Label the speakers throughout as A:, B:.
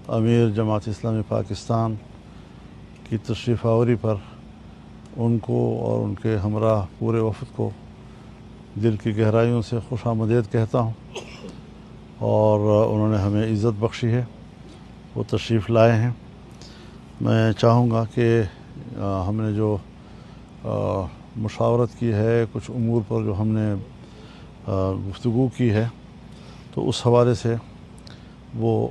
A: امیر جماعت اسلامی پاکستان کی تشریف آوری پر ان کو اور ان کے ہمراہ پورے وفد کو دل کی گہرائیوں سے خوش آمدید کہتا ہوں، اور انہوں نے ہمیں عزت بخشی ہے، وہ تشریف لائے ہیں۔ میں چاہوں گا کہ ہم نے جو مشاورت کی ہے، کچھ امور پر جو ہم نے گفتگو کی ہے، تو اس حوالے سے وہ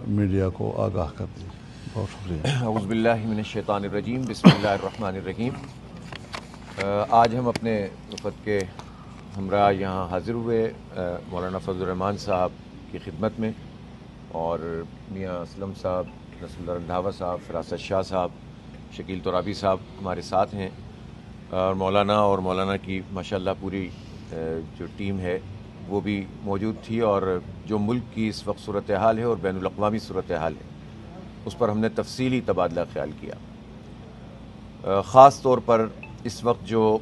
A: میڈیا کو آگاہ کر دی۔ بہت شکریہ۔
B: اعوذ باللہ من الشیطان الرجیم، بسم اللہ الرحمن الرحیم۔ آج ہم اپنے وفد کے ہمراہ یہاں حاضر ہوئے مولانا فضل الرحمان صاحب کی خدمت میں، اور میاں اسلم صاحب، نصر اللہ رندھاوا صاحب، فراست شاہ صاحب، شکیل ترابی صاحب ہمارے ساتھ ہیں، اور مولانا کی ماشاءاللہ پوری جو ٹیم ہے وہ بھی موجود تھی، اور جو ملک کی اس وقت صورتحال ہے اور بین الاقوامی صورتحال ہے اس پر ہم نے تفصیلی تبادلہ خیال کیا۔ خاص طور پر اس وقت جو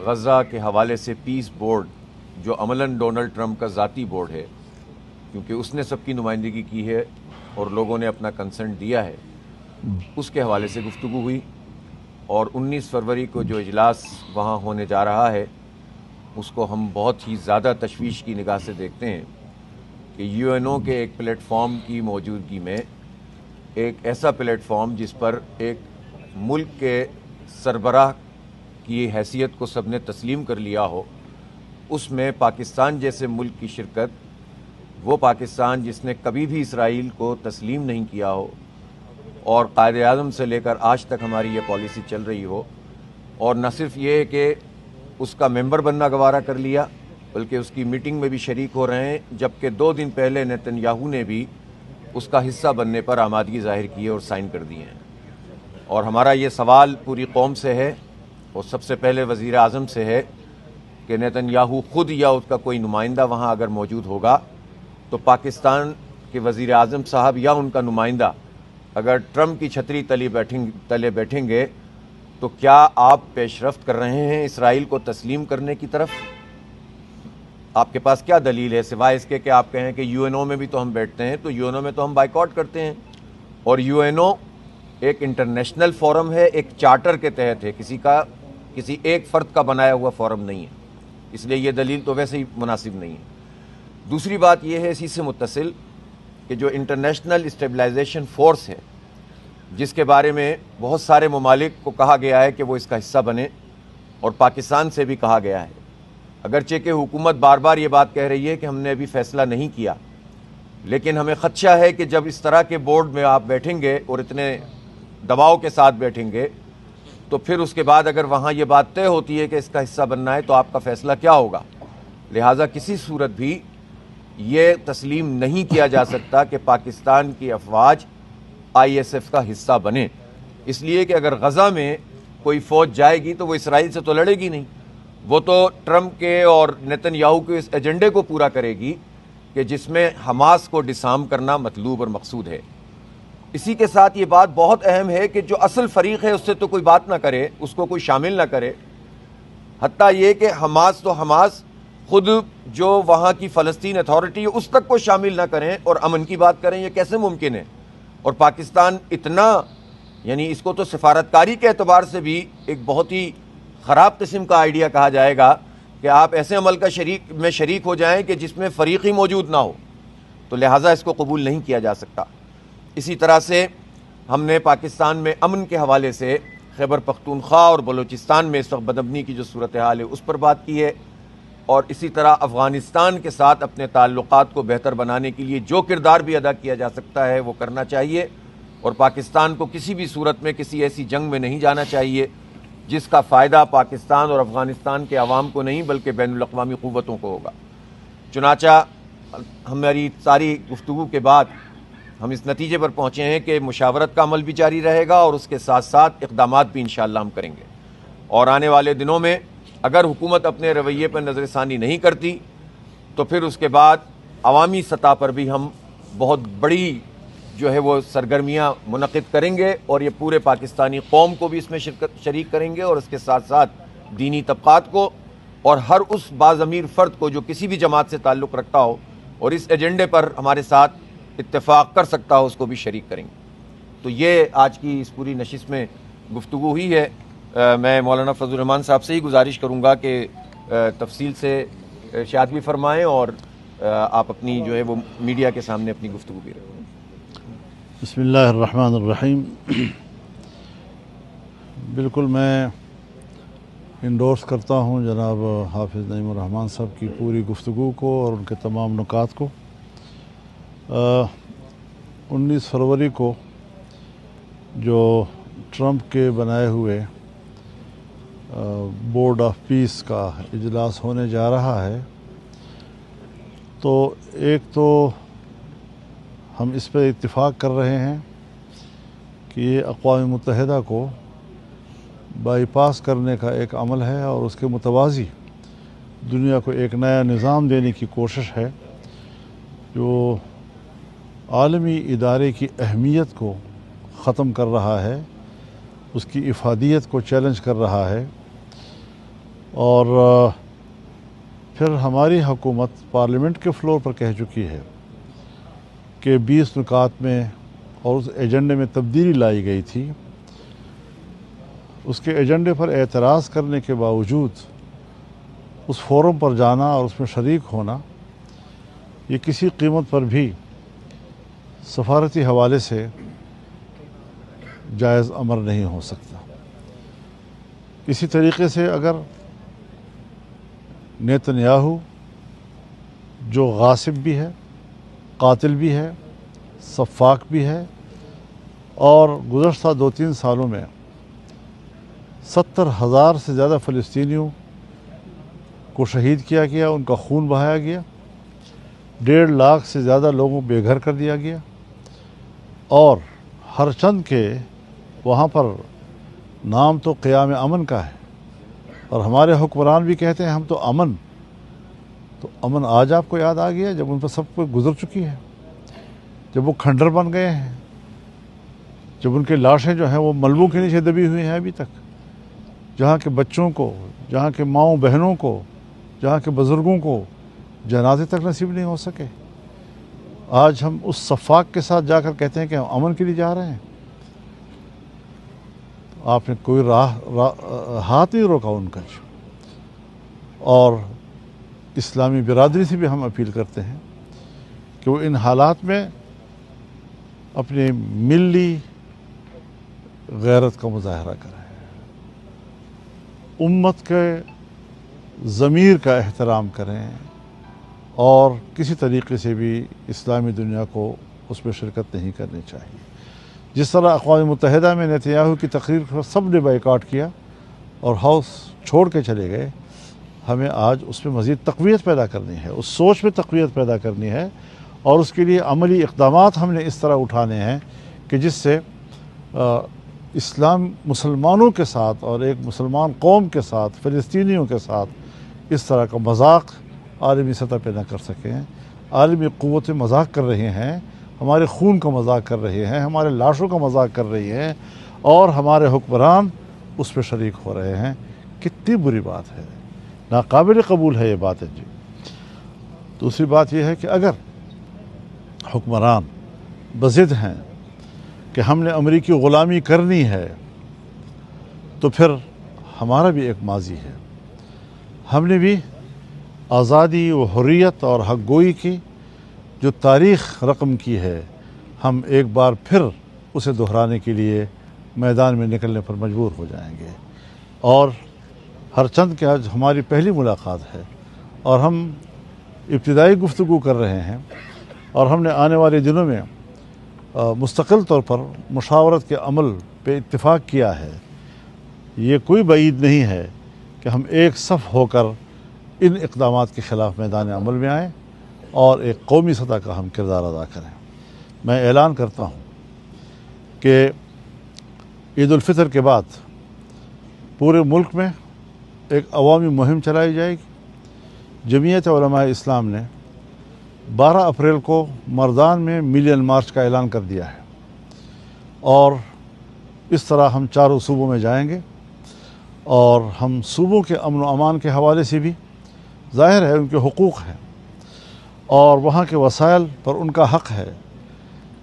B: غزہ کے حوالے سے پیس بورڈ، جو عملاً ڈونلڈ ٹرمپ کا ذاتی بورڈ ہے، کیونکہ اس نے سب کی نمائندگی کی ہے اور لوگوں نے اپنا کنسنٹ دیا ہے، اس کے حوالے سے گفتگو ہوئی، اور 19 فروری کو جو اجلاس وہاں ہونے جا رہا ہے اس کو ہم بہت ہی زیادہ تشویش کی نگاہ سے دیکھتے ہیں کہ UNO کے ایک پلیٹ فارم کی موجودگی میں، ایک ایسا پلیٹ فارم جس پر ایک ملک کے سربراہ کی حیثیت کو سب نے تسلیم کر لیا ہو، اس میں پاکستان جیسے ملک کی شرکت، وہ پاکستان جس نے کبھی بھی اسرائیل کو تسلیم نہیں کیا ہو اور قائد اعظم سے لے کر آج تک ہماری یہ پالیسی چل رہی ہو، اور نہ صرف یہ کہ اس کا ممبر بننا گوارا کر لیا بلکہ اس کی میٹنگ میں بھی شریک ہو رہے ہیں، جبکہ 2 دن پہلے نیتن یاہو نے بھی اس کا حصہ بننے پر آمادگی ظاہر کی ہے اور سائن کر دیے ہیں۔ اور ہمارا یہ سوال پوری قوم سے ہے، اور سب سے پہلے وزیر اعظم سے ہے کہ نیتن یاہو خود یا اس کا کوئی نمائندہ وہاں اگر موجود ہوگا تو پاکستان کے وزیر اعظم صاحب یا ان کا نمائندہ اگر ٹرمپ کی چھتری تلے بیٹھیں گے تو کیا آپ پیش رفت کر رہے ہیں اسرائیل کو تسلیم کرنے کی طرف؟ آپ کے پاس کیا دلیل ہے سوائے اس کے کہ آپ کہیں کہ UNO میں بھی تو ہم بیٹھتے ہیں، تو UNO میں تو ہم بائیکاٹ کرتے ہیں، اور UNO ایک انٹرنیشنل فورم ہے، ایک چارٹر کے تحت ہے، کسی ایک فرد کا بنایا ہوا فورم نہیں ہے، اس لیے یہ دلیل تو ویسے ہی مناسب نہیں ہے۔ دوسری بات یہ ہے اسی سے متصل کہ جو انٹرنیشنل اسٹیبلائزیشن فورس ہے، جس کے بارے میں بہت سارے ممالک کو کہا گیا ہے کہ وہ اس کا حصہ بنے، اور پاکستان سے بھی کہا گیا ہے، اگرچہ کہ حکومت بار بار یہ بات کہہ رہی ہے کہ ہم نے ابھی فیصلہ نہیں کیا، لیکن ہمیں خدشہ ہے کہ جب اس طرح کے بورڈ میں آپ بیٹھیں گے اور اتنے دباؤ کے ساتھ بیٹھیں گے تو پھر اس کے بعد اگر وہاں یہ بات طے ہوتی ہے کہ اس کا حصہ بننا ہے تو آپ کا فیصلہ کیا ہوگا؟ لہٰذا کسی صورت بھی یہ تسلیم نہیں کیا جا سکتا کہ پاکستان کی افواج ISF کا حصہ بنے، اس لیے کہ اگر غزہ میں کوئی فوج جائے گی تو وہ اسرائیل سے تو لڑے گی نہیں، وہ تو ٹرمپ کے اور نیتن یاہو کے اس ایجنڈے کو پورا کرے گی کہ جس میں حماس کو ڈسارم کرنا مطلوب اور مقصود ہے۔ اسی کے ساتھ یہ بات بہت اہم ہے کہ جو اصل فریق ہے اس سے تو کوئی بات نہ کرے، اس کو کوئی شامل نہ کرے، حتیٰ یہ کہ حماس خود جو وہاں کی فلسطین اتھارٹی ہے اس تک کو شامل نہ کریں اور امن کی بات کریں، یہ کیسے ممکن ہے؟ اور پاکستان اتنا، یعنی اس کو تو سفارتکاری کے اعتبار سے بھی ایک بہت ہی خراب قسم کا آئیڈیا کہا جائے گا کہ آپ ایسے عمل کا شریک ہو جائیں کہ جس میں فریق ہی موجود نہ ہو، تو لہٰذا اس کو قبول نہیں کیا جا سکتا۔ اسی طرح سے ہم نے پاکستان میں امن کے حوالے سے خیبر پختونخوا اور بلوچستان میں اس وقت بدامنی کی جو صورتحال ہے اس پر بات کی ہے، اور اسی طرح افغانستان کے ساتھ اپنے تعلقات کو بہتر بنانے کے لیے جو کردار بھی ادا کیا جا سکتا ہے وہ کرنا چاہیے، اور پاکستان کو کسی بھی صورت میں کسی ایسی جنگ میں نہیں جانا چاہیے جس کا فائدہ پاکستان اور افغانستان کے عوام کو نہیں بلکہ بین الاقوامی قوتوں کو ہوگا۔ چنانچہ ہماری ساری گفتگو کے بعد ہم اس نتیجے پر پہنچے ہیں کہ مشاورت کا عمل بھی جاری رہے گا اور اس کے ساتھ ساتھ اقدامات بھی انشاءاللہ ہم کریں گے، اور آنے والے دنوں میں اگر حکومت اپنے رویے پر نظر ثانی نہیں کرتی تو پھر اس کے بعد عوامی سطح پر بھی ہم بہت بڑی جو ہے وہ سرگرمیاں منعقد کریں گے، اور یہ پورے پاکستانی قوم کو بھی اس میں شریک کریں گے، اور اس کے ساتھ ساتھ دینی طبقات کو اور ہر اس باضمیر فرد کو جو کسی بھی جماعت سے تعلق رکھتا ہو اور اس ایجنڈے پر ہمارے ساتھ اتفاق کر سکتا ہو اس کو بھی شریک کریں گے۔ تو یہ آج کی اس پوری نشست میں گفتگو ہوئی ہے۔ میں مولانا فضل الرحمان صاحب سے ہی گزارش کروں گا کہ تفصیل سے ارشاد بھی فرمائیں اور آپ اپنی جو ہے وہ میڈیا کے سامنے اپنی گفتگو بھی رکھیں۔
A: بسم اللہ الرحمن الرحیم۔ بالکل میں انڈورس کرتا ہوں جناب حافظ نعیم الرحمان صاحب کی پوری گفتگو کو اور ان کے تمام نکات کو۔ 19 فروری کو جو ٹرمپ کے بنائے ہوئے بورڈ آف پیس کا اجلاس ہونے جا رہا ہے، تو ایک تو ہم اس پہ اتفاق کر رہے ہیں کہ یہ اقوام متحدہ کو بائی پاس کرنے کا ایک عمل ہے اور اس کے متوازی دنیا کو ایک نیا نظام دینے کی کوشش ہے جو عالمی ادارے کی اہمیت کو ختم کر رہا ہے، اس کی افادیت کو چیلنج کر رہا ہے۔ اور پھر ہماری حکومت پارلیمنٹ کے فلور پر کہہ چکی ہے کہ 20 نکات میں اور اس ایجنڈے میں تبدیلی لائی گئی تھی، اس کے ایجنڈے پر اعتراض کرنے کے باوجود اس فورم پر جانا اور اس میں شریک ہونا یہ کسی قیمت پر بھی سفارتی حوالے سے جائز امر نہیں ہو سکتا۔ اسی طریقے سے اگر نیتنیاہو جو غاصب بھی ہے، قاتل بھی ہے، سفاک بھی ہے اور گزشتہ 2-3 سالوں میں 70,000 سے زیادہ فلسطینیوں کو شہید کیا گیا، ان کا خون بہایا گیا، 1.5 لاکھ سے زیادہ لوگوں کو بے گھر کر دیا گیا، اور ہر چند کے وہاں پر نام تو قیام امن کا ہے اور ہمارے حکمران بھی کہتے ہیں ہم تو امن آج آپ کو یاد آ گیا جب ان پر سب کو گزر چکی ہے، جب وہ کھنڈر بن گئے ہیں، جب ان کے لاشیں جو ہیں وہ ملبوں کے نیچے دبی ہوئی ہیں ابھی تک، جہاں کے بچوں کو، جہاں کے ماؤں بہنوں کو، جہاں کے بزرگوں کو جنازے تک نصیب نہیں ہو سکے۔ آج ہم اس سفاک کے ساتھ جا کر کہتے ہیں کہ ہم امن کے لیے جا رہے ہیں۔ آپ نے کوئی ہاتھ نہیں روکا ان کا۔ اور اسلامی برادری سے بھی ہم اپیل کرتے ہیں کہ وہ ان حالات میں اپنے ملی غیرت کا مظاہرہ کریں، امت کے ضمیر کا احترام کریں اور کسی طریقے سے بھی اسلامی دنیا کو اس میں شرکت نہیں کرنی چاہیے۔ جس طرح اقوام متحدہ میں نیتنیاہو کی تقریر پر سب نے بائیکاٹ کیا اور ہاؤس چھوڑ کے چلے گئے، ہمیں آج اس میں مزید تقویت پیدا کرنی ہے، اس سوچ میں تقویت پیدا کرنی ہے، اور اس کے لیے عملی اقدامات ہم نے اس طرح اٹھانے ہیں کہ جس سے اسلام مسلمانوں کے ساتھ اور ایک مسلمان قوم کے ساتھ، فلسطینیوں کے ساتھ اس طرح کا مذاق عالمی سطح پہ نہ کر سکیں۔ عالمی قوتیں مذاق کر رہی ہیں، ہمارے خون کا مذاق کر رہی ہیں، ہمارے لاشوں کا مذاق کر رہی ہیں، اور ہمارے حکمران اس پہ شریک ہو رہے ہیں۔ کتنی بری بات ہے، ناقابل قبول ہے یہ بات ہے جی۔ دوسری بات یہ ہے کہ اگر حکمران بضد ہیں کہ ہم نے امریکی غلامی کرنی ہے، تو پھر ہمارا بھی ایک ماضی ہے، ہم نے بھی آزادی و حریت اور حق گوئی کی جو تاریخ رقم کی ہے، ہم ایک بار پھر اسے دہرانے کے لیے میدان میں نکلنے پر مجبور ہو جائیں گے۔ اور ہر چند کے آج ہماری پہلی ملاقات ہے اور ہم ابتدائی گفتگو کر رہے ہیں، اور ہم نے آنے والے دنوں میں مستقل طور پر مشاورت کے عمل پہ اتفاق کیا ہے۔ یہ کوئی بعید نہیں ہے کہ ہم ایک صف ہو کر ان اقدامات کے خلاف میدان عمل میں آئیں اور ایک قومی سطح کا ہم کردار ادا کریں۔ میں اعلان کرتا ہوں کہ عید الفطر کے بعد پورے ملک میں ایک عوامی مہم چلائی جائے گی۔ جمعیت علماء اسلام نے 12 اپریل کو مردان میں ملین مارچ کا اعلان کر دیا ہے، اور اس طرح ہم 4 صوبوں میں جائیں گے، اور ہم صوبوں کے امن و امان کے حوالے سے بھی ظاہر ہے ان کے حقوق ہیں اور وہاں کے وسائل پر ان کا حق ہے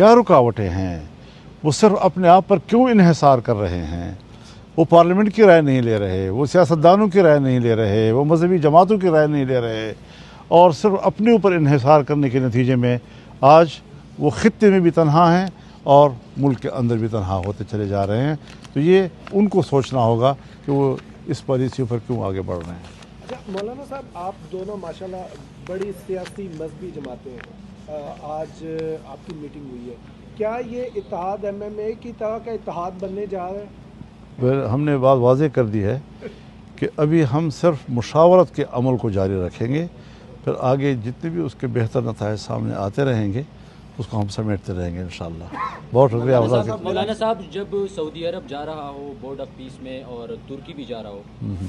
A: کیا رکاوٹیں ہیں، وہ صرف اپنے آپ پر کیوں انحصار کر رہے ہیں، وہ پارلیمنٹ کی رائے نہیں لے رہے، وہ سیاستدانوں کی رائے نہیں لے رہے، وہ مذہبی جماعتوں کی رائے نہیں لے رہے، اور صرف اپنے اوپر انحصار کرنے کے نتیجے میں آج وہ خطے میں بھی تنہا ہیں اور ملک کے اندر بھی تنہا ہوتے چلے جا رہے ہیں. تو یہ ان کو سوچنا ہوگا کہ وہ اس پالیسی پر کیوں آگے بڑھ رہے ہیں.
C: اچھا مولانا صاحب، آپ دونوں ماشاءاللہ بڑی سیاسی مذہبی جماعتیں ہیں، آج آپ کی میٹنگ ہوئی ہے، کیا یہ اتحاد ایم ایم اے کی طرح کا اتحاد بننے جا رہا ہے؟
A: ہم نے بات واضح کر دی ہے کہ ابھی ہم صرف مشاورت کے عمل کو جاری رکھیں گے، پھر آگے جتنے بھی اس کے بہتر نتائج سامنے آتے رہیں گے اس کو ہم سمیٹتے رہیں گے انشاءاللہ. بہت شکریہ.
D: مولانا صاحب، جب سعودی عرب جا رہا ہو بورڈ آف پیس میں اور ترکی بھی جا رہا ہو،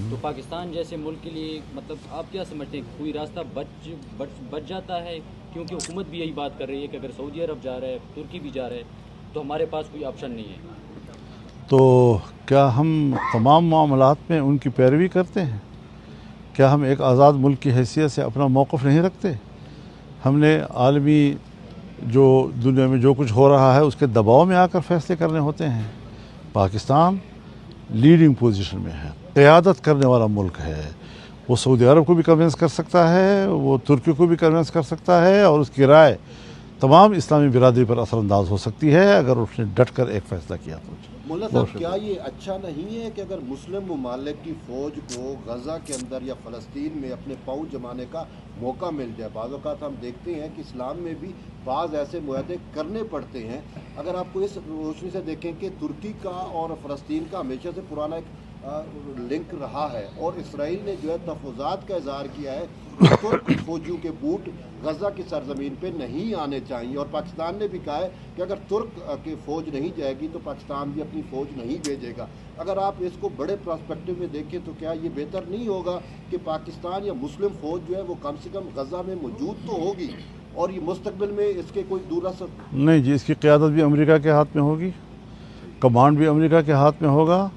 D: تو پاکستان جیسے ملک کے لیے مطلب آپ کیا سمجھتے ہیں، کوئی راستہ بچ جاتا ہے؟ کیونکہ حکومت بھی یہی بات کر رہی ہے کہ اگر سعودی عرب جا رہا ہے، ترکی بھی جا رہا ہے، تو ہمارے پاس کوئی آپشن نہیں ہے.
A: تو کیا ہم تمام معاملات میں ان کی پیروی کرتے ہیں؟ کیا ہم ایک آزاد ملک کی حیثیت سے اپنا موقف نہیں رکھتے؟ ہم نے عالمی جو دنیا میں جو کچھ ہو رہا ہے اس کے دباؤ میں آ کر فیصلے کرنے ہوتے ہیں. پاکستان لیڈنگ پوزیشن میں ہے، قیادت کرنے والا ملک ہے. وہ سعودی عرب کو بھی کنونس کر سکتا ہے، وہ ترکی کو بھی کنونس کر سکتا ہے، اور اس کی رائے تمام اسلامی برادری پر اثر انداز ہو سکتی ہے اگر اس نے ڈٹ کر ایک فیصلہ کیا تو.
E: مولانا صاحب، کیا یہ اچھا نہیں ہے کہ اگر مسلم ممالک کی فوج کو غزہ کے اندر یا فلسطین میں اپنے پاؤں جمانے کا موقع مل جائے؟ بعض اوقات ہم دیکھتے ہیں کہ اسلام میں بھی بعض ایسے معاہدے کرنے پڑتے ہیں. اگر آپ کو اس روشنی سے دیکھیں کہ ترکی کا اور فلسطین کا ہمیشہ سے پرانا ایک لنک رہا ہے، اور اسرائیل نے جو ہے تفوضات کا اظہار کیا ہے کہ ترک فوجیوں کے بوٹ غزہ کی سرزمین پہ نہیں آنے چاہیے، اور پاکستان نے بھی کہا ہے کہ اگر ترک کی فوج نہیں جائے گی تو پاکستان بھی اپنی فوج نہیں بھیجے گا. اگر آپ اس کو بڑے پراسپیکٹو میں دیکھیں تو کیا یہ بہتر نہیں ہوگا کہ پاکستان یا مسلم فوج جو ہے وہ کم سے کم غزہ میں موجود تو ہوگی، اور یہ مستقبل میں اس کے کوئی دور اثر
A: نہیں جی، اس کی قیادت بھی امریکہ کے ہاتھ میں ہوگی، کمانڈ بھی امریکہ کے ہاتھ میں ہوگا،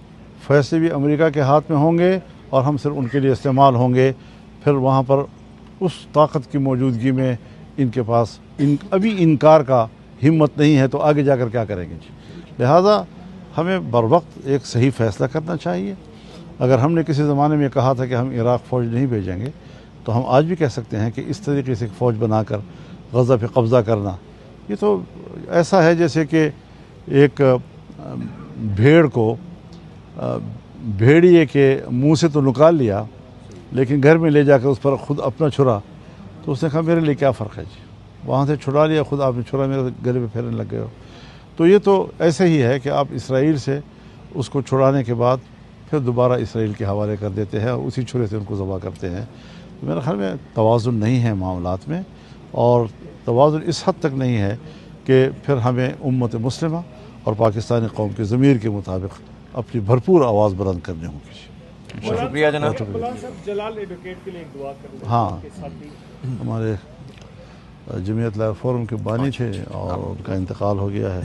A: فیصلے بھی امریکہ کے ہاتھ میں ہوں گے، اور ہم صرف ان کے لیے استعمال ہوں گے. پھر وہاں پر اس طاقت کی موجودگی میں ان کے پاس ابھی انکار کا ہمت نہیں ہے، تو آگے جا کر کیا کریں گے جی. لہٰذا ہمیں بر وقت ایک صحیح فیصلہ کرنا چاہیے. اگر ہم نے کسی زمانے میں کہا تھا کہ ہم عراق فوج نہیں بھیجیں گے، تو ہم آج بھی کہہ سکتے ہیں کہ اس طریقے سے فوج بنا کر غزہ پہ قبضہ کرنا، یہ تو ایسا ہے جیسے کہ ایک بھیڑ کو بھیڑیے کے منہ سے تو نکال لیا، لیکن گھر میں لے جا کر اس پر خود اپنا چھرا، تو اس نے کہا میرے لیے کیا فرق ہے جی، وہاں سے چھڑا لیا، خود آپ نے چھرا میرے گلے پہ پھیرنے لگ گئے ہو. تو یہ تو ایسے ہی ہے کہ آپ اسرائیل سے اس کو چھڑانے کے بعد پھر دوبارہ اسرائیل کے حوالے کر دیتے ہیں، اور اسی چھرے سے ان کو ذبح کرتے ہیں. میرے خیال میں توازن نہیں ہے معاملات میں، اور توازن اس حد تک نہیں ہے کہ پھر ہمیں امت مسلمہ اور پاکستانی قوم کے ضمیر کے مطابق اپنی بھرپور آواز بلند کرنے ہوں گی.
B: شکریہ جناب.
C: جلال ایڈوکیٹ کے لیے دعا کریں.
A: ہاں، ہمارے جمعیت لائر فورم کے بانی تھے اور ان کا انتقال ہو گیا ہے.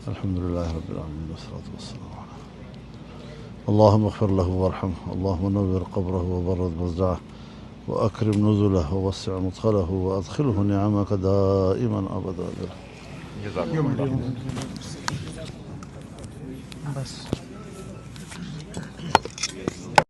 A: الحمدللہ رب العالمین والصلاة والسلام علیہ. اللہم اغفر لہ وارحمہ، اللہم نور قبرہ وبرد مزدہ واکرم نزلہ ووسع مدخلہ وادخلہ نعمک دائما ابدا.
B: جزاک اللہ.
F: بس